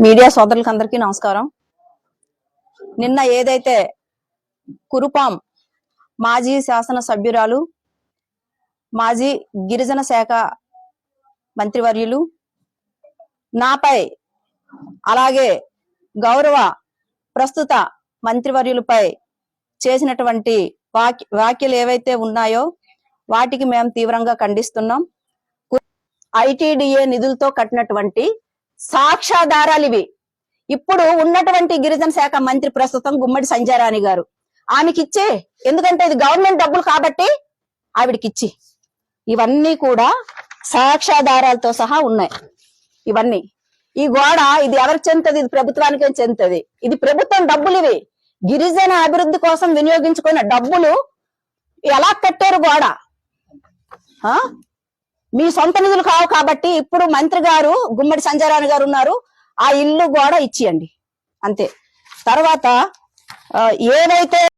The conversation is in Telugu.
మీడియా సోదరులకు అందరికీ నమస్కారం. నిన్న ఏదైతే కురుపాం మాజీ శాసన సభ్యురాలు, మాజీ గిరిజన శాఖ మంత్రివర్యులు నాపై, అలాగే గౌరవ ప్రస్తుత మంత్రివర్యులపై చేసినటువంటి వ్యాఖ్యలు ఏవైతే ఉన్నాయో వాటికి మేము తీవ్రంగా ఖండిస్తున్నాం. ఐటీడీఏ నిధులతో కట్టినటువంటి సాక్ష్యాధారాలు ఇవి. ఇప్పుడు ఉన్నటువంటి గిరిజన శాఖ మంత్రి ప్రస్తుతం గుమ్మడి సంజయరాణి గారు, ఆమెకిచ్చే, ఎందుకంటే ఇది గవర్నమెంట్ డబ్బులు కాబట్టి ఆవిడకిచ్చి, ఇవన్నీ కూడా సాక్ష్యాధారాలతో సహా ఉన్నాయి. ఇవన్నీ ఈ గోడ ఇది ఎవరికి చెందుతుంది? ఇది ప్రభుత్వానికే చెందుతుంది. ఇది ప్రభుత్వం డబ్బులు. ఇవి గిరిజన అభివృద్ధి కోసం వినియోగించుకున్న డబ్బులు. ఎలా కట్టారు గోడ? మీ సొంత నిధులు కావు కాబట్టి ఇప్పుడు మంత్రి గారు గుమ్మడి సంజయరాణి గారు ఉన్నారు, ఆ ఇల్లు గోడ ఇచ్చియండి అంతే. తర్వాత ఏవైతే